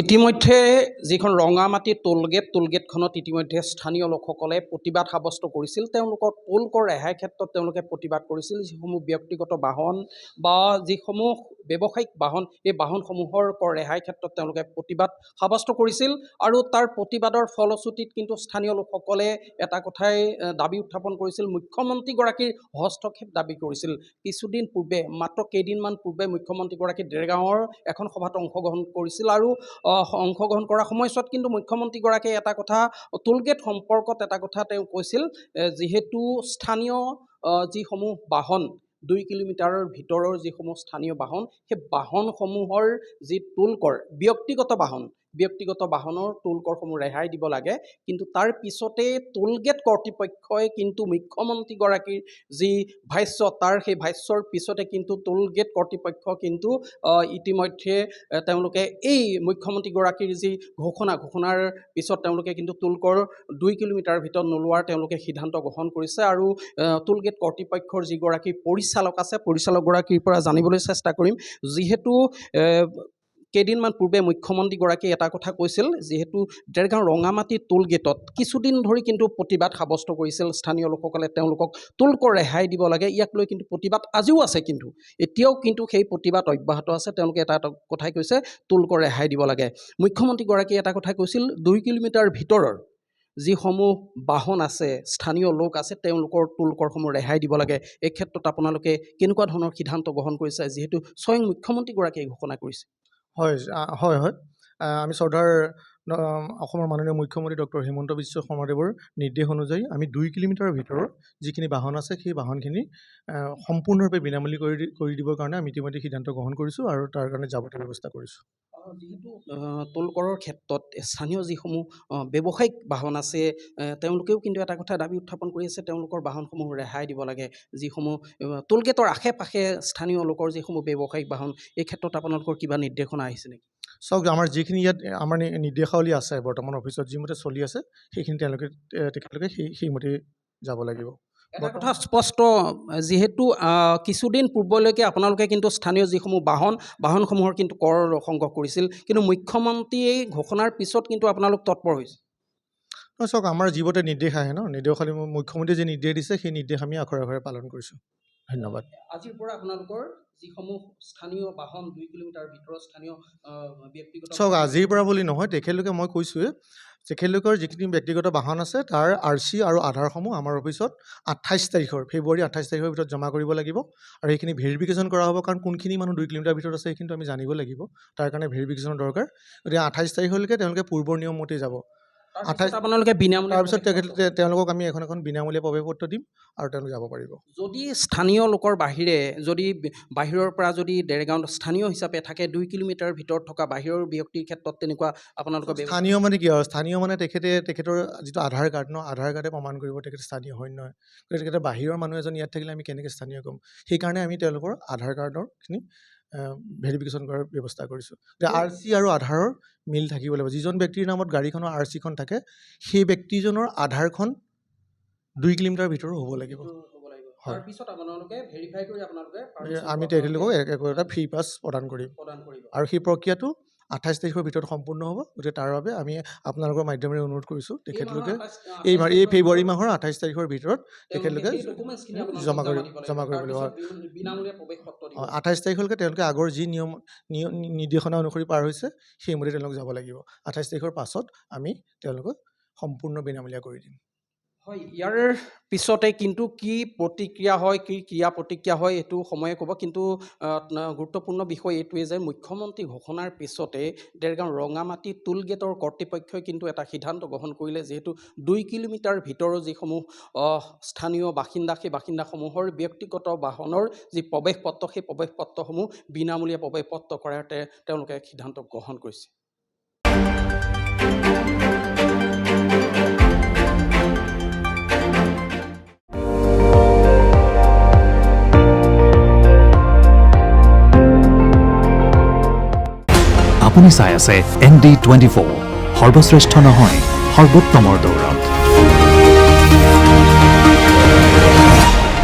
ইতিমধ্যে যিখন ৰঙামাটি টোলগেটখনত ইতিমধ্যে স্থানীয় লোকসকলে প্ৰতিবাদ সাব্যস্ত কৰিছিল। তেওঁলোকৰ টোল কৰ ৰেহাইৰ ক্ষেত্ৰত তেওঁলোকে প্ৰতিবাদ কৰিছিল। যিসমূহ ব্যক্তিগত বাহন বা যিসমূহ ব্যৱসায়িক বাহন, এই বাহনসমূহৰ কৰ ৰেহাইৰ ক্ষেত্ৰত তেওঁলোকে প্ৰতিবাদ সাব্যস্ত কৰিছিল। আৰু তাৰ প্ৰতিবাদৰ ফলশ্ৰুতিত কিন্তু স্থানীয় লোকসকলে এটা কথাই দাবী উত্থাপন কৰিছিল, মুখ্যমন্ত্ৰীগৰাকীৰ হস্তক্ষেপ দাবী কৰিছিল। কিছুদিন পূৰ্বে, মাত্ৰ কেইদিনমান পূৰ্বে মুখ্যমন্ত্ৰীগৰাকী দেৰগাঁৱৰ এখন সভাত অংশগ্ৰহণ কৰিছিল। আৰু অংশগ্ৰহণ কৰাৰ সময়ছোৱাত কিন্তু মুখ্যমন্ত্ৰীগৰাকীয়ে এটা কথা, টোলগেট সম্পৰ্কত এটা কথা তেওঁ কৈছিল, যিহেতু স্থানীয় যিসমূহ বাহন 2 কিলোমিটাৰৰ ভিতৰৰ যিসমূহ স্থানীয় বাহন, সেই বাহনসমূহৰ যি টোল কৰ, ব্যক্তিগত বাহনৰ টোল কৰসমূহ ৰেহাই দিব লাগে। কিন্তু তাৰ পিছতে টোলগেট কৰ্তৃপক্ষই কিন্তু মুখ্যমন্ত্ৰীগৰাকীৰ যি ভাষ্য, সেই ভাষ্যৰ পিছতে কিন্তু টোলগেট কৰ্তৃপক্ষ কিন্তু ইতিমধ্যে তেওঁলোকে এই মুখ্যমন্ত্ৰীগৰাকীৰ যি ঘোষণাৰ পিছত তেওঁলোকে কিন্তু টোল কৰ 2 কিলোমিটাৰৰ ভিতৰত নোলোৱাৰ তেওঁলোকে সিদ্ধান্ত গ্ৰহণ কৰিছে। আৰু টোলগেট কৰ্তৃপক্ষৰ যিগৰাকী পৰিচালক আছে, পৰিচালকগৰাকীৰ পৰা জানিবলৈ চেষ্টা কৰিম। যিহেতু কেইদিনমান পূৰ্বে মুখ্যমন্ত্ৰীগৰাকীয়ে এটা কথা কৈছিল, যিহেতু দেৰগাঁও ৰঙামাটি টোলগেটত কিছুদিন ধৰি কিন্তু প্ৰতিবাদ সাব্যস্ত কৰিছিল স্থানীয় লোকসকলে, তেওঁলোকক টোল কৰ ৰেহাই দিব লাগে। ইয়াক লৈ কিন্তু প্ৰতিবাদ আজিও আছে, কিন্তু এতিয়াও কিন্তু সেই প্ৰতিবাদ অব্যাহত আছে। তেওঁলোকে এটা কথাই কৈছে, টোল কৰ ৰেহাই দিব লাগে। মুখ্যমন্ত্ৰীগৰাকীয়ে এটা কথা কৈছিল, 2 কিলোমিটাৰ ভিতৰৰ যিসমূহ বাহন আছে, স্থানীয় লোক আছে, তেওঁলোকৰ টোল কৰসমূহ ৰেহাই দিব লাগে। এই ক্ষেত্ৰত আপোনালোকে কেনেকুৱা ধৰণৰ সিদ্ধান্ত গ্ৰহণ কৰিছে, যিহেতু স্বয়ং মুখ্যমন্ত্ৰীগৰাকীয়ে ঘোষণা কৰিছে? হয়, আমি শ্ৰদ্ধাৰ অসমৰ মাননীয় মুখ্যমন্ত্ৰী ডক্টৰ হিমন্ত বিশ্ব শৰ্মাদেৱৰ নিৰ্দেশ অনুযায়ী আমি 2 কিলোমিটাৰৰ ভিতৰত যিখিনি বাহন আছে, সেই বাহনখিনি সম্পূৰ্ণৰূপে বিনামূলীয়া কৰি দিবৰ কাৰণে আমি ইতিমধ্যে সিদ্ধান্ত গ্ৰহণ কৰিছোঁ আৰু তাৰ কাৰণে যাৱতীয় ব্যৱস্থা কৰিছোঁ। যিহেতু টোল কৰৰ ক্ষেত্ৰত স্থানীয় যিসমূহ ব্যৱসায়িক বাহন আছে, তেওঁলোকেও কিন্তু এটা কথা দাবী উত্থাপন কৰি আছে, তেওঁলোকৰ বাহনসমূহ ৰেহাই দিব লাগে। যিসমূহ টোলগেটৰ আশে পাশে স্থানীয় লোকৰ যিসমূহ ব্যৱসায়িক বাহন, এই ক্ষেত্ৰত আপোনালোকৰ কিবা নিৰ্দেশনা আহিছে নেকি? চাওক, আমাৰ যিখিনি ইয়াত আমাৰ নিৰ্দেশাৱলী আছে বৰ্তমান অফিচত যিমতে চলি আছে, সেইখিনি তেখেতলোকে সেইমতে যাব লাগিব। এটা কথা স্পষ্ট, যিহেতু কিছুদিন পূৰ্বলৈকে আপোনালোকে কিন্তু স্থানীয় যিসমূহ বাহনসমূহৰ কিন্তু কৰ সংগ্ৰহ কৰিছিল, কিন্তু মুখ্যমন্ত্ৰীয়ে ঘোষণাৰ পিছত কিন্তু আপোনালোক তৎপৰ হৈছে। চাওক, আমাৰ যিমতে নিৰ্দেশ আহে নিৰ্দেশাৱলী, মুখ্যমন্ত্ৰীয়ে যি নিৰ্দেশ দিছে সেই নিৰ্দেশ আমি আখৰে আখৰে পালন কৰিছোঁ। ধন্যবাদ। আজিৰ পৰা আপোনালোকৰ যিসমূহ স্থানীয় বাহন 2 কিলোমিটাৰ ভিতৰত স্থানীয় ব্যক্তিগত, চাওক, আজিৰ পৰা বুলি নহয়, তেখেতলোকে, মই কৈছোঁৱে, তেখেতলোকৰ যিখিনি ব্যক্তিগত বাহন আছে তাৰ RC আৰু আধাৰসমূহ আমাৰ অফিচত 28 তাৰিখৰ, ফেব্ৰুৱাৰী 28 তাৰিখৰ ভিতৰত জমা কৰিব লাগিব। আৰু সেইখিনি ভেৰিফিকেশ্যন কৰা হ'ব, কাৰণ কোনখিনি মানুহ 2 কিলোমিটাৰ ভিতৰত আছে সেইখিনিতো আমি জানিব লাগিব। তাৰ কাৰণে ভেৰিফিকেশ্যনৰ দৰকাৰ। গতিকে 28 তাৰিখলৈকে তেওঁলোকে পূৰ্বৰ নিয়মমতেই যাব। আপোনালোকে বিনামূলীয়া, তাৰপিছত তেওঁলোকক আমি এখন বিনামূলীয়া প্ৰৱেশপত্ৰ দিম আৰু তেওঁলোক যাব পাৰিব। যদি স্থানীয় লোকৰ বাহিৰে, যদি বাহিৰৰ পৰা যদি দেৰগাঁৱত স্থানীয় হিচাপে থাকে, 2 কিলোমিটাৰ ভিতৰত থকা বাহিৰৰ ব্যক্তিৰ ক্ষেত্ৰত তেনেকুৱা আপোনালোকৰ স্থানীয় মানে কি আৰু, স্থানীয় মানে তেখেতৰ যিটো আধাৰ কাৰ্ডে প্ৰমাণ কৰিব তেখেত স্থানীয় হয় নহয়। গতিকে তেখেতে বাহিৰৰ মানুহ এজন ইয়াত থাকিলে আমি কেনেকৈ স্থানীয় ক'ম? সেইকাৰণে আমি তেওঁলোকৰ আধাৰ কাৰ্ডৰখিনি ভেৰিফিকেশ্যন কৰাৰ ব্যৱস্থা কৰিছোঁ। যে RC আৰু আধাৰৰ মিল থাকিব লাগিব। যিজন ব্যক্তিৰ নামত গাড়ীখনৰ RCখন থাকে, সেই ব্যক্তিজনৰ আধাৰখন 2 কিলোমিটাৰ ভিতৰত হ'ব লাগিব। আমি তেখেতলোকক এটা ফ্ৰী পাছ প্ৰদান কৰিম আৰু সেই প্ৰক্ৰিয়াটো 28 তাৰিখৰ ভিতৰত সম্পূৰ্ণ হ'ব। গতিকে তাৰ বাবে আমি আপোনালোকৰ মাধ্যমেৰে অনুৰোধ কৰিছোঁ, তেখেতলোকে এই ফেব্ৰুৱাৰী মাহৰ 28 তাৰিখৰ ভিতৰত তেখেতলোকে জমা কৰিব লাগিব। 28 তাৰিখলৈকে তেওঁলোকে আগৰ যি নিৰ্দেশনা অনুসৰি পাৰ হৈছে সেইমতে তেওঁলোক যাব লাগিব। 28 তাৰিখৰ পাছত আমি তেওঁলোকক সম্পূৰ্ণ বিনামূলীয়া কৰি দিম। হয়, ইয়াৰ পিছতে কিন্তু কি প্ৰতিক্ৰিয়া হয়, কি ক্ৰিয়া প্ৰতিক্ৰিয়া হয়, এইটো সময়ে ক'ব। কিন্তু গুৰুত্বপূৰ্ণ বিষয় এইটোৱে যে মুখ্যমন্ত্ৰী ঘোষণাৰ পিছতে দেৰগাঁও ৰঙামাটি টোলগেটৰ কৰ্তৃপক্ষই কিন্তু এটা সিদ্ধান্ত গ্ৰহণ কৰিলে, যিহেতু 2 কিলোমিটাৰ ভিতৰৰ যিসমূহ স্থানীয় বাসিন্দা, সেই বাসিন্দাসমূহৰ ব্যক্তিগত বাহনৰ যি প্ৰৱেশপত্ৰ, সেই প্ৰৱেশপত্ৰসমূহ বিনামূলীয়া প্ৰৱেশপত্ৰ কৰাৰ তেওঁলোকে সিদ্ধান্ত গ্ৰহণ কৰিছে। আপুনি চাই আছে ND24, সৰ্বশ্ৰেষ্ঠ নহয়, সৰ্বোত্তমৰ দৌৰ।